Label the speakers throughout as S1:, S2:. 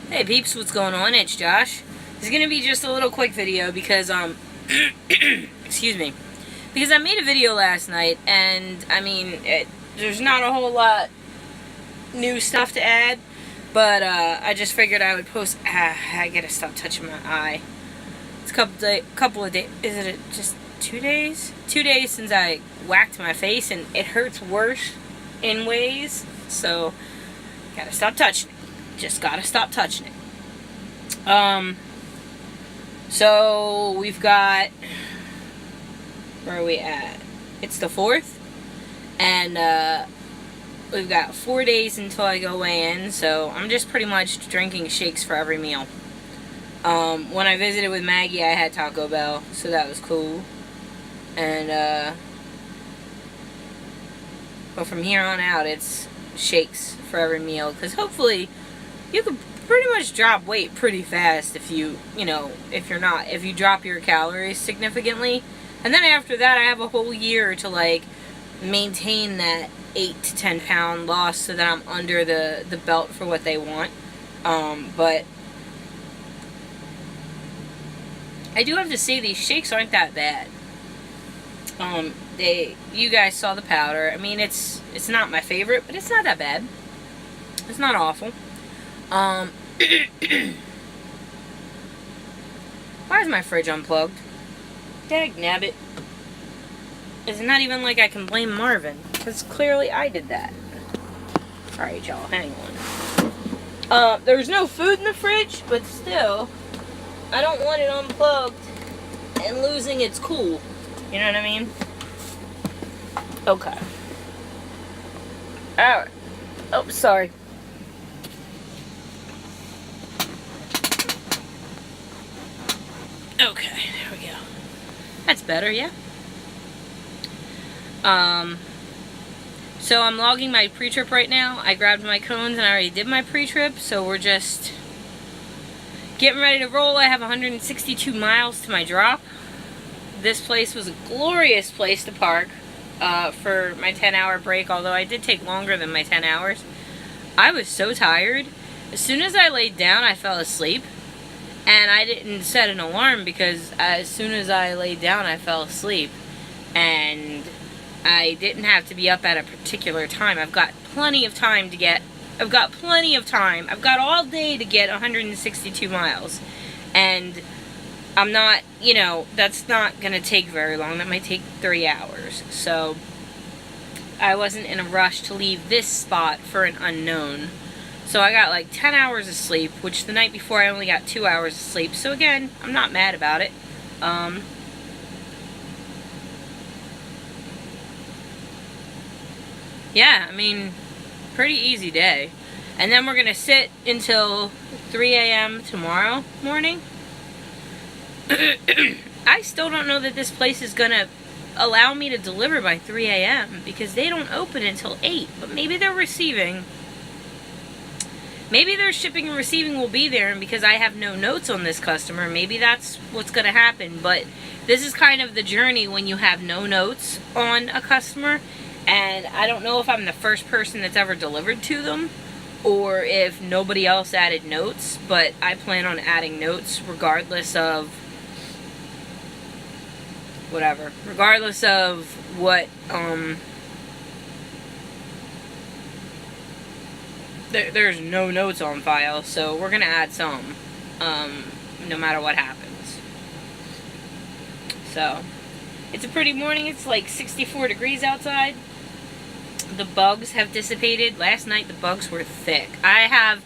S1: Hey peeps, what's going on? It's Josh. It's gonna be just a little quick video because excuse me, because I made a video last night and I mean there's not a whole lot new stuff to add, but I just figured I would post. I gotta stop touching my eye. It's a couple of days. Is it just 2 days? 2 days since I whacked my face and it hurts worse in ways. So gotta stop touching it. Just gotta stop touching it. So we've got, where are we at? It's the 4th, and we've got 4 days until I go weigh in, so I'm just pretty much drinking shakes for every meal. When I visited with Maggie, I had Taco Bell, so that was cool. And but from here on out, it's shakes for every meal, because hopefully you can pretty much drop weight pretty fast if you drop your calories significantly. And then after that, I have a whole year to like maintain that 8 to 10 pound loss so that I'm under the belt for what they want. But I do have to say these shakes aren't that bad. You guys saw the powder. I mean, it's not my favorite, but it's not that bad. It's not awful. Why is my fridge unplugged? Dagnabbit. It's not even like I can blame Marvin, because clearly I did that. Alright, y'all, hang on. There's no food in the fridge, but still, I don't want it unplugged and losing its cool. You know what I mean? Okay. Alright. Oh, sorry. Okay, there we go. That's better, yeah. So I'm logging my pre-trip right now. I grabbed my cones and I already did my pre-trip, so we're just getting ready to roll. I have 162 miles to my drop. This place was a glorious place to park for my 10-hour break, although I did take longer than my 10 hours. I was so tired. As soon as I laid down, I fell asleep. And I didn't set an alarm because as soon as I laid down, I fell asleep. And I didn't have to be up at a particular time. I've got plenty of time to get... I've got all day to get 162 miles. And I'm not, that's not going to take very long. That might take 3 hours. So I wasn't in a rush to leave this spot for an unknown. So I got like 10 hours of sleep, which the night before I only got 2 hours of sleep. So again, I'm not mad about it. Yeah, I mean, pretty easy day. And then we're going to sit until 3 a.m. tomorrow morning. I still don't know that this place is going to allow me to deliver by 3 a.m. because they don't open until 8. But maybe they're receiving... Maybe their shipping and receiving will be there, and because I have no notes on this customer, maybe that's what's going to happen. But this is kind of the journey when you have no notes on a customer, and I don't know if I'm the first person that's ever delivered to them, or if nobody else added notes, but I plan on adding notes regardless of whatever. Regardless of what, there's no notes on file, so we're gonna add some, no matter what happens. So, it's a pretty morning. It's like 64 degrees outside. The bugs have dissipated. Last night the bugs were thick. I have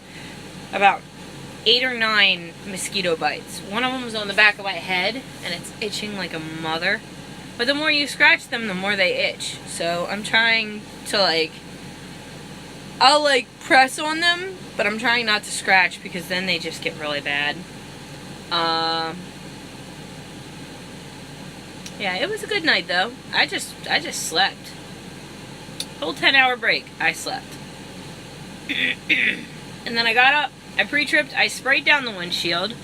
S1: about 8 or 9 mosquito bites. One of them was on the back of my head, and it's itching like a mother. But the more you scratch them, the more they itch. So I'm trying to I'll press on them, but I'm trying not to scratch because then they just get really bad. Yeah, it was a good night though. I just slept. Whole 10-hour break, I slept. And then I got up, I pre-tripped, I sprayed down the windshield,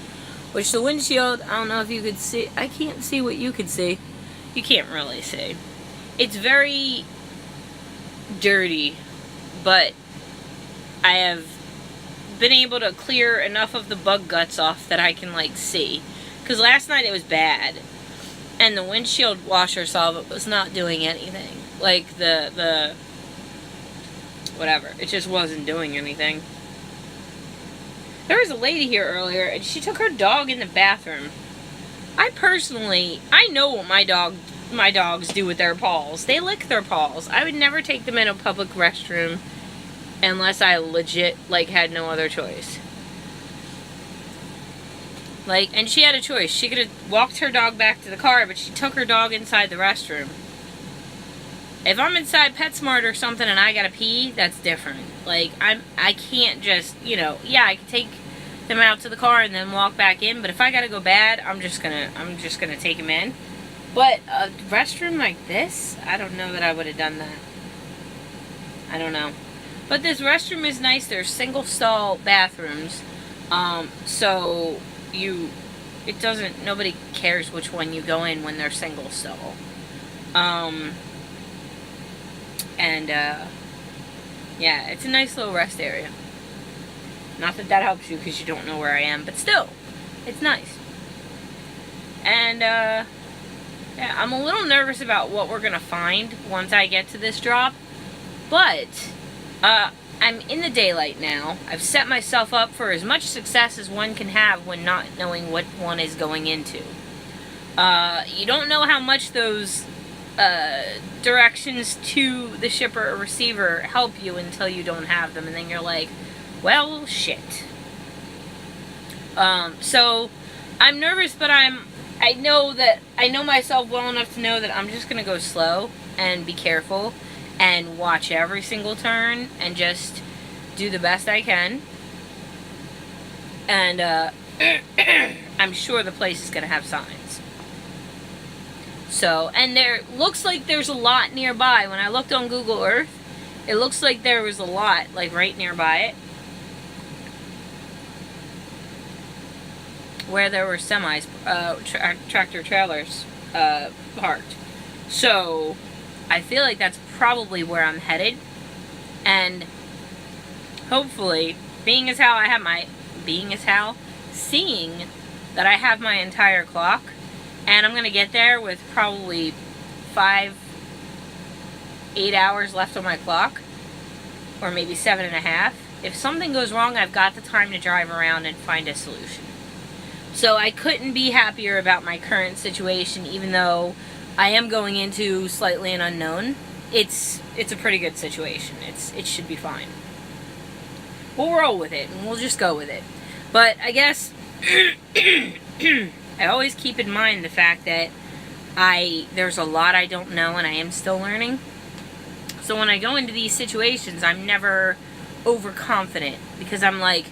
S1: which the windshield, I don't know if you could see, I can't see what you could see. You can't really see. It's very dirty, but I have been able to clear enough of the bug guts off that I can, like, see. Because last night it was bad. And the windshield washer solvent was not doing anything. Like, the whatever. It just wasn't doing anything. There was a lady here earlier, and she took her dog in the bathroom. I know what my dogs do with their paws. They lick their paws. I would never take them in a public restroom unless I legit, like, had no other choice. Like, and she had a choice. She could have walked her dog back to the car, but she took her dog inside the restroom. If I'm inside PetSmart or something and I gotta pee, that's different. Like, I can't just, you know, yeah, I can take them out to the car and then walk back in, but if I gotta go bad, I'm just gonna take them in. But a restroom like this, I don't know that I would have done that. I don't know. But this restroom is nice. There's single stall bathrooms. So nobody cares which one you go in when they're single stall. Yeah, it's a nice little rest area. Not that that helps you because you don't know where I am, but still, it's nice. And, yeah, I'm a little nervous about what we're gonna find once I get to this drop, but, I'm in the daylight now. I've set myself up for as much success as one can have when not knowing what one is going into. You don't know how much those directions to the shipper or receiver help you until you don't have them, and then you're like, well, shit. So I'm nervous, but I know myself well enough to know that I'm just gonna go slow and be careful and watch every single turn and just do the best I can. And I'm sure the place is gonna have signs. So, and there looks like there's a lot nearby. When I looked on Google Earth, it looks like there was a lot, like, right nearby it, where there were semis, tractor trailers, parked. So, I feel like that's probably where I'm headed. And hopefully, seeing that I have my entire clock, and I'm gonna get there with probably 8 hours left on my clock, or maybe 7.5. If something goes wrong, I've got the time to drive around and find a solution. So I couldn't be happier about my current situation, even though I am going into slightly an unknown. It's a pretty good situation. It should be fine. We'll roll with it, and we'll just go with it. But I guess I always keep in mind the fact that there's a lot I don't know, and I am still learning. So when I go into these situations, I'm never overconfident, because I'm like,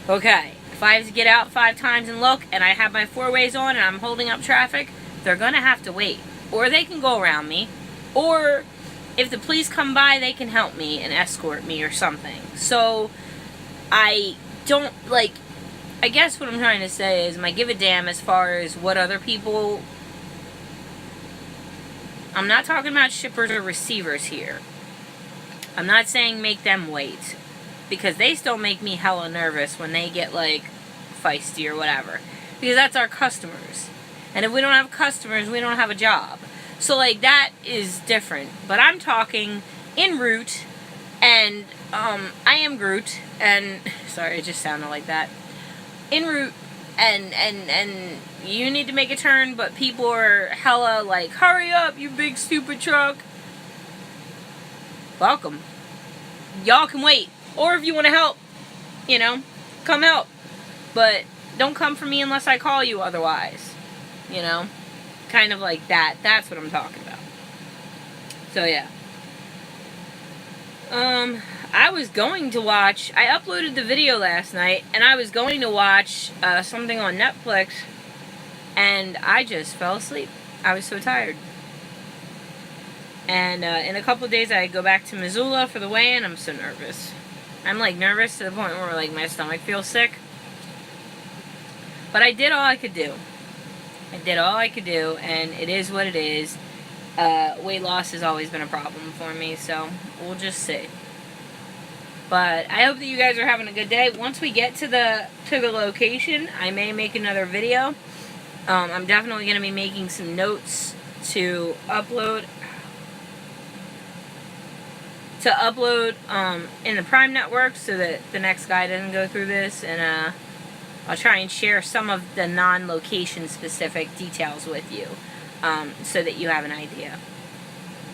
S1: okay, if I have to get out 5 times and look, and I have my 4-ways on and I'm holding up traffic, they're gonna have to wait. Or they can go around me. Or if the police come by, they can help me and escort me or something. So I don't, like, I guess what I'm trying to say is I give a damn as far as what other people... I'm not talking about shippers or receivers here. I'm not saying make them wait, because they still make me hella nervous when they get, like, feisty or whatever. Because that's our customers. And if we don't have customers, we don't have a job. So, like, that is different. But I'm talking en route, and, I am Groot, and, sorry, it just sounded like that. En route, and you need to make a turn, but people are hella like, hurry up, you big stupid truck. Welcome. Y'all can wait. Or if you want to help, you know, come help. But don't come for me unless I call you otherwise. You know? Kind of like that. That's what I'm talking about. So, yeah. I was going to watch... I uploaded the video last night, and I was going to watch something on Netflix, and I just fell asleep. I was so tired. And in a couple of days, I go back to Missoula for the weigh-in. I'm so nervous. I'm, like, nervous to the point where, like, my stomach feels sick. But I did all I could do. I did all I could do, and it is what it is. Weight loss has always been a problem for me, so we'll just see. But I hope that you guys are having a good day. Once we get to the location, I may make another video. I'm definitely going to be making some notes to upload in the Prime network so that the next guy doesn't go through this, and I'll try and share some of the non-location specific details with you, so that you have an idea.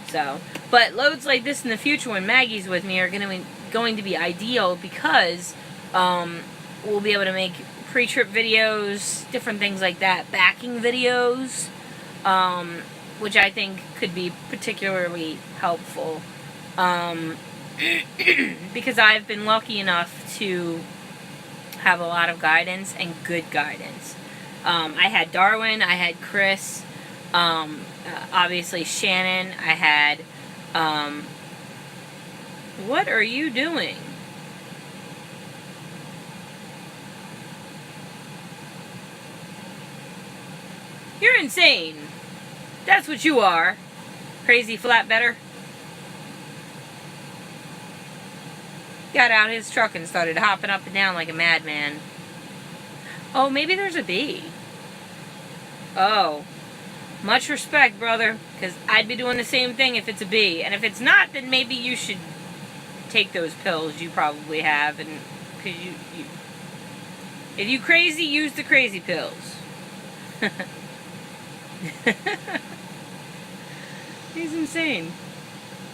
S1: So, but loads like this in the future when Maggie's with me are going to be ideal, because we'll be able to make pre-trip videos, different things like that, backing videos, which I think could be particularly helpful, because I've been lucky enough to have a lot of guidance, and good guidance. I had Darwin, I had Chris, obviously Shannon, I had, what are you doing? You're insane. That's what you are. Crazy flatbedder. Got out his truck and started hopping up and down like a madman. Oh, maybe there's a bee. Oh. Much respect, brother. Because I'd be doing the same thing if it's a bee. And if it's not, then maybe you should take those pills you probably have. And because if you crazy, use the crazy pills. He's insane.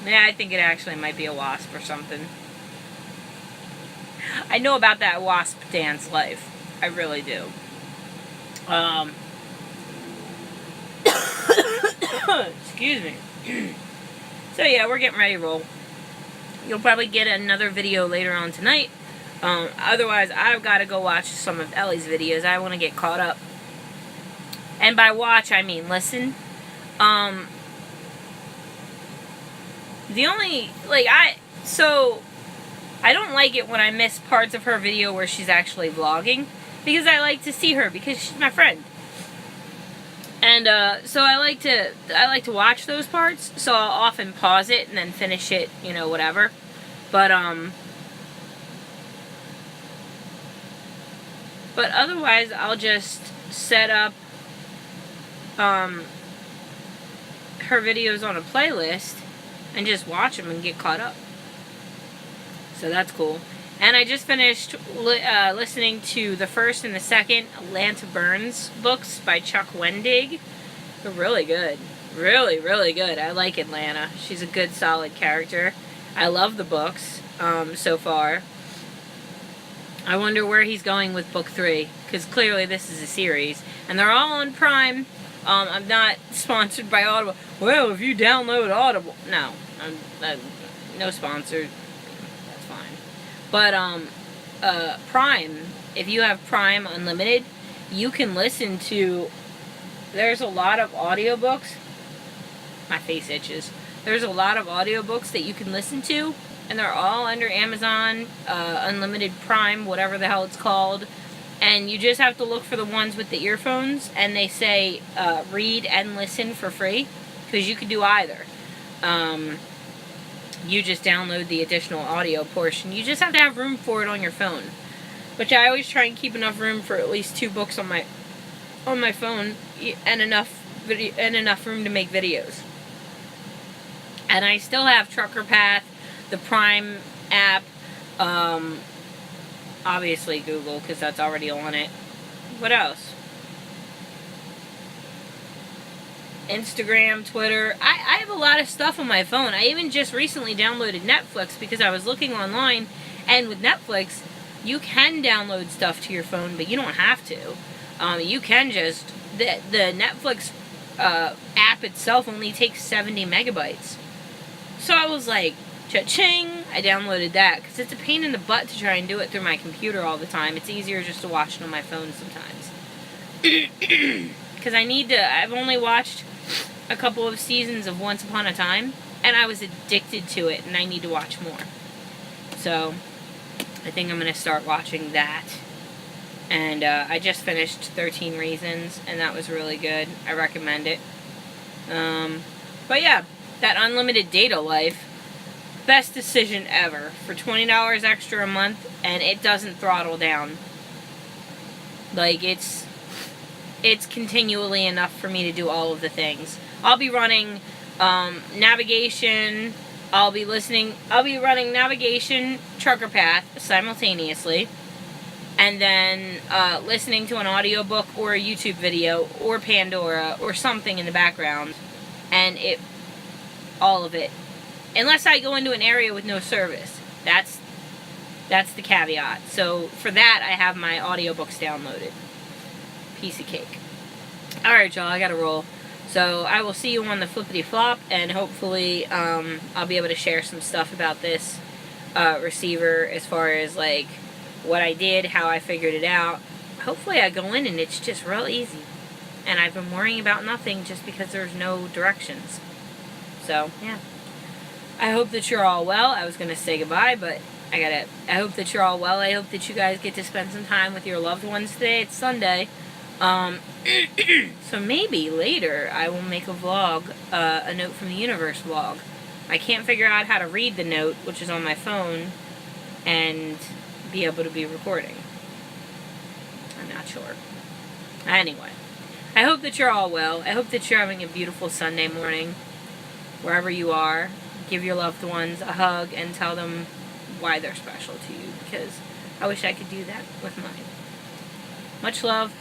S1: Yeah, I think it actually might be a wasp or something. I know about that wasp dance life. I really do. Excuse me. So yeah, we're getting ready to roll. You'll probably get another video later on tonight. Otherwise, I've got to go watch some of Ellie's videos. I want to get caught up. And by watch, I mean listen. The only, so I don't like it when I miss parts of her video where she's actually vlogging, because I like to see her, because she's my friend. And so I like to watch those parts, so I'll often pause it and then finish it, you know, whatever. But otherwise I'll just set up her videos on a playlist and just watch them and get caught up. So that's cool. And I just finished listening to the first and the second Atlanta Burns books by Chuck Wendig. They're really good. Really, really good. I like Atlanta. She's a good, solid character. I love the books so far. I wonder where he's going with book 3, because clearly this is a series. And they're all on Prime. I'm not sponsored by Audible. Well, if you download Audible... No. No sponsor. That's fine. But, Prime, if you have Prime Unlimited, you can listen to... There's a lot of audiobooks. My face itches. There's a lot of audiobooks that you can listen to, and they're all under Amazon Unlimited Prime, whatever the hell it's called. And you just have to look for the ones with the earphones, and they say read and listen for free, because you can do either. You just download the additional audio portion. You just have to have room for it on your phone, which I always try and keep enough room for at least 2 books on my phone, and enough room to make videos. And I still have Trucker Path, the Prime app, obviously Google, because that's already on it. What else? Instagram, Twitter. I have a lot of stuff on my phone. I even just recently downloaded Netflix because I was looking online, and with Netflix, you can download stuff to your phone, but you don't have to. You can just... The Netflix app itself only takes 70 megabytes. So I was like, cha-ching! I downloaded that, because it's a pain in the butt to try and do it through my computer all the time. It's easier just to watch it on my phone sometimes. Because I've only watched a couple of seasons of Once Upon a Time, and I was addicted to it, and I need to watch more. So, I think I'm going to start watching that. And I just finished 13 Reasons, and that was really good. I recommend it. But yeah, that unlimited data life. best decision ever for $20 extra a month, and it doesn't throttle down. Like, it's continually enough for me to do all of the things. I'll be running navigation, I'll be running navigation, trucker path simultaneously, and then listening to an audiobook or a YouTube video or Pandora or something in the background, and all of it. Unless I go into an area with no service. That's the caveat. So for that, I have my audiobooks downloaded. Piece of cake. Alright, y'all, I gotta roll. So I will see you on the flippity flop, and hopefully I'll be able to share some stuff about this receiver as far as like what I did, how I figured it out. Hopefully I go in and it's just real easy. And I've been worrying about nothing just because there's no directions. So, yeah. I hope that you're all well. I was going to say goodbye, but I hope that you're all well. I hope that you guys get to spend some time with your loved ones today. It's Sunday. So maybe later I will make a vlog, a Note from the Universe vlog. I can't figure out how to read the note, which is on my phone, and be able to be recording. I'm not sure. Anyway, I hope that you're all well. I hope that you're having a beautiful Sunday morning, wherever you are. Give your loved ones a hug and tell them why they're special to you, because I wish I could do that with mine. Much love.